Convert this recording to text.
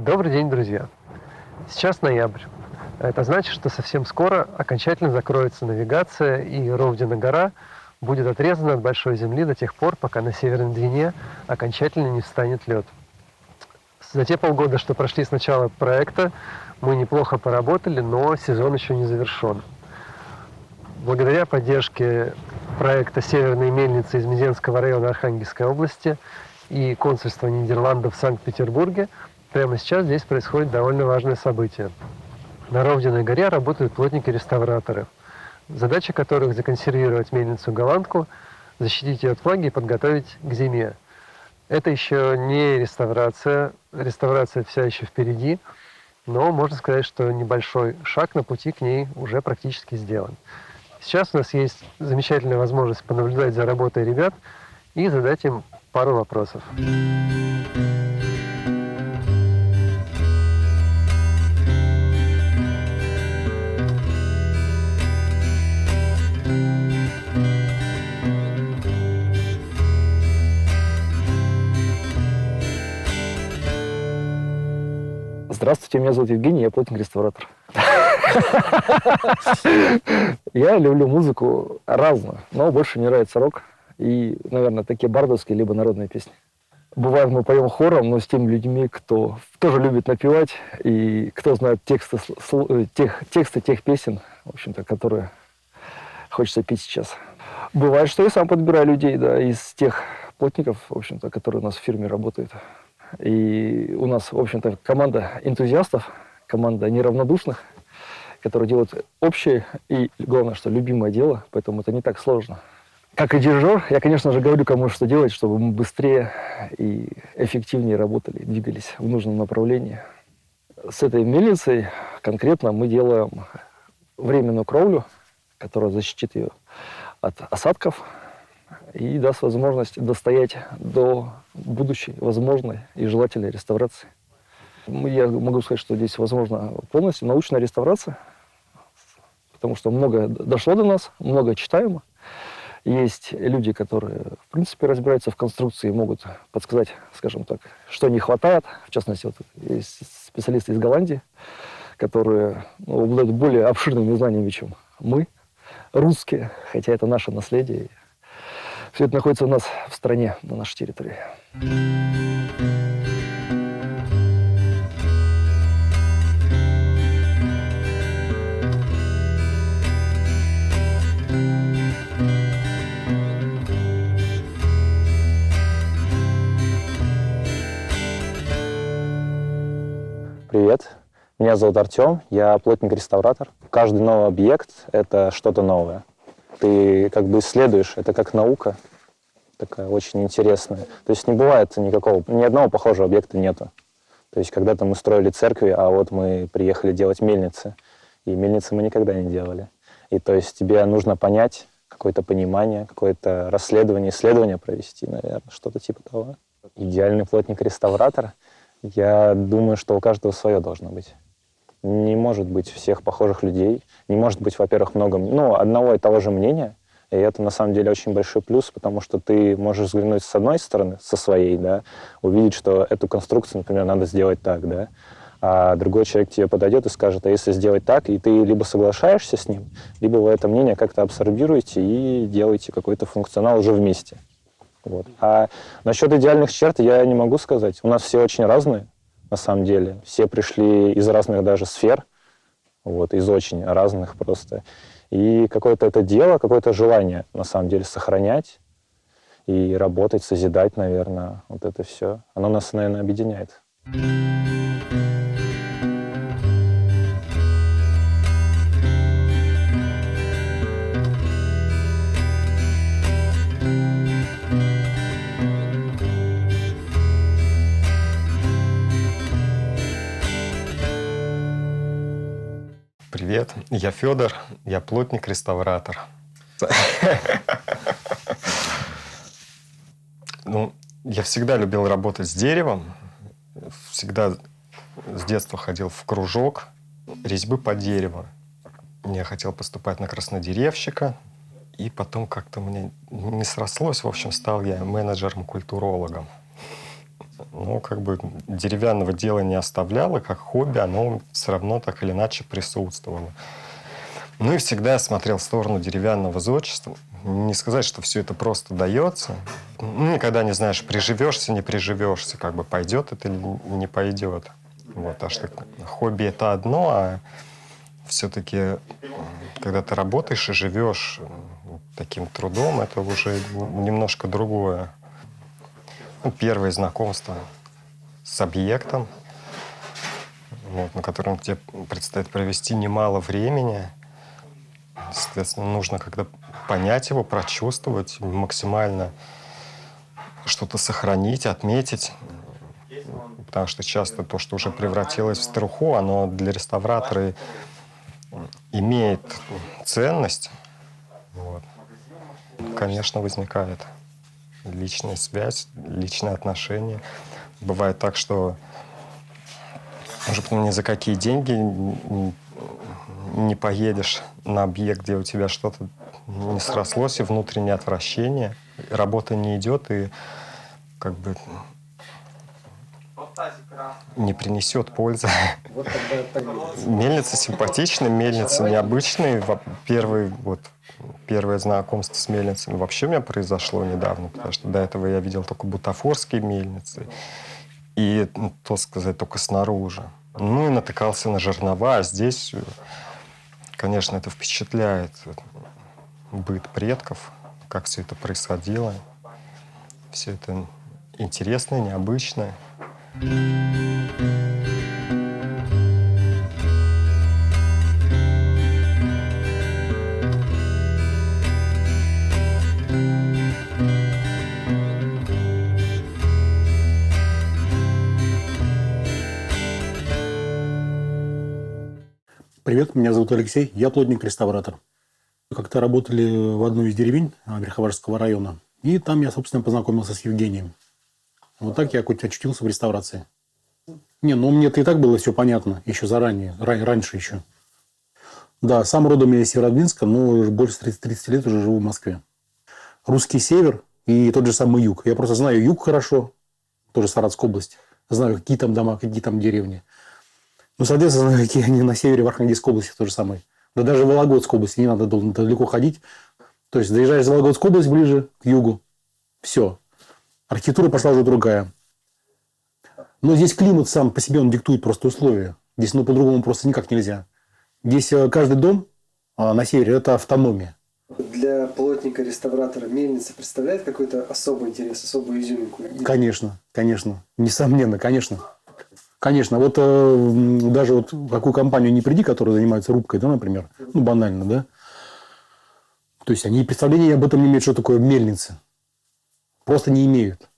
Добрый день, друзья! Сейчас ноябрь. Это значит, что совсем скоро окончательно закроется навигация, и Ровдина гора будет отрезана от Большой Земли до тех пор, пока на Северной Двине окончательно не встанет лед. За те полгода, что прошли с начала проекта, мы неплохо поработали, но сезон еще не завершен. Благодаря поддержке проекта «Северные мельницы» из Мезенского района Архангельской области и консульства Нидерландов в Санкт-Петербурге прямо сейчас здесь происходит довольно важное событие. На Ровдиной горе работают плотники-реставраторы, задача которых законсервировать мельницу-голландку, защитить ее от влаги и подготовить к зиме. Это еще не реставрация, реставрация вся еще впереди, но можно сказать, что небольшой шаг на пути к ней уже практически сделан. Сейчас у нас есть замечательная возможность понаблюдать за работой ребят и задать им пару вопросов. Здравствуйте, меня зовут Евгений, я плотник-реставратор. Я люблю музыку разную, но больше мне нравится рок и, наверное, такие бардовские либо народные песни. Бывает, мы поем хором, но с теми людьми, кто тоже любит напевать и кто знает тексты тех песен, в общем-то, которые хочется петь сейчас. Бывает, что я сам подбираю людей, да, из тех плотников, в общем-то, которые у нас в фирме работают. И у нас, в общем-то, команда энтузиастов, команда неравнодушных, которые делают общее и, главное, что любимое дело, поэтому это не так сложно. Как и дирижер, я, конечно же, говорю, кому что делать, чтобы мы быстрее и эффективнее работали, двигались в нужном направлении. С этой мельницей конкретно мы делаем временную кровлю, которая защитит ее от осадков и даст возможность достоять до будущей возможной и желательной реставрации. Я могу сказать, что здесь возможна полностью научная реставрация, потому что много дошло до нас, много читаемо. Есть люди, которые, в принципе, разбираются в конструкции, могут подсказать, скажем так, что не хватает. В частности, вот есть специалисты из Голландии, которые обладают более обширными знаниями, чем мы, русские, хотя это наше наследие. Все это находится у нас в стране, на нашей территории. Привет, меня зовут Артем, я плотник-реставратор. Каждый новый объект – это что-то новое. Ты как бы исследуешь, это как наука, такая очень интересная. То есть не бывает ни одного похожего объекта нету. То есть когда-то мы строили церкви, а вот мы приехали делать мельницы. И мельницы мы никогда не делали. И то есть тебе нужно понять, какое-то понимание, какое-то расследование, исследование провести, наверное, что-то типа того. Идеальный плотник-реставратор, я думаю, что у каждого свое должно быть. Не может быть всех похожих людей, не может быть, во-первых, одного и того же мнения, и это на самом деле очень большой плюс, потому что ты можешь взглянуть с одной стороны, со своей, да, увидеть, что эту конструкцию, например, надо сделать так, да, а другой человек тебе подойдет и скажет, а если сделать так, и ты либо соглашаешься с ним, либо вы это мнение как-то абсорбируете и делаете какой-то функционал уже вместе. Вот. А насчет идеальных черт я не могу сказать. У нас все очень разные, на самом деле. Все пришли из разных даже сфер, вот, из очень разных просто. И какое-то это дело, какое-то желание, на самом деле, сохранять и работать, созидать, наверное, вот это все. Оно нас, наверное, объединяет. Привет, я Федор, я плотник-реставратор. Я всегда любил работать с деревом, всегда с детства ходил в кружок резьбы по дереву. Я хотел поступать на краснодеревщика, и потом как-то мне не срослось. В общем, стал я менеджером-культурологом. но как бы деревянного дела не оставляло, как хобби, оно все равно так или иначе присутствовало. Ну и всегда я смотрел в сторону деревянного зодчества. Не сказать, что все это просто дается. Ну, никогда не знаешь, приживешься, не приживешься, как бы пойдет это или не пойдет. Вот, а что хобби это одно, а все-таки, когда ты работаешь и живешь таким трудом, это уже немножко другое. Ну, первое знакомство с объектом, вот, на котором тебе предстоит провести немало времени. Соответственно, нужно когда понять его, прочувствовать, максимально что-то сохранить, отметить. Потому что часто то, что уже превратилось в труху, оно для реставратора имеет ценность. Вот. Конечно, возникает личная связь, личные отношения. Бывает так, что уже потом ни за какие деньги не поедешь на объект, где у тебя что-то не срослось, и внутреннее отвращение. Работа не идет, и как бы не принесет пользы. Мельница симпатичная, мельница необычная. Первое знакомство с мельницами вообще у меня произошло недавно, потому что до этого я видел только бутафорские мельницы. И, то сказать, только снаружи. Ну и натыкался на жернова, а здесь, конечно, это впечатляет. Быт предков, как все это происходило. Все это интересно, необычно. Привет, меня зовут Алексей, я плотник-реставратор. Как-то работали в одной из деревень Верховарского района, и там я, собственно, познакомился с Евгением. Вот так я очутился в реставрации. Не, ну мне-то и так было все понятно, еще заранее, раньше еще. Да, сам родом я из Северодвинска, но больше 30 лет уже живу в Москве. Русский север и тот же самый юг. Я просто знаю юг хорошо, тоже Саратовская область. Знаю, какие там дома, какие там деревни. Ну, соответственно, знаю, какие они на севере, в Архангельской области то же самое. Да даже в Вологодской области не надо далеко ходить. То есть, доезжаешь в Вологодскую область ближе, к югу. Все. Архитектура пошла уже другая. Но здесь климат сам по себе, он диктует просто условия. Здесь по-другому просто никак нельзя. Здесь каждый дом на севере – это автономия. Для плотника-реставратора мельница представляет какой-то особый интерес, особую изюминку? Конечно, конечно. Несомненно, конечно. Конечно, вот даже вот в какую компанию не приди, которая занимается рубкой, да, например, ну, банально, да, то есть они представления об этом не имеют, что такое мельница. Просто не имеют.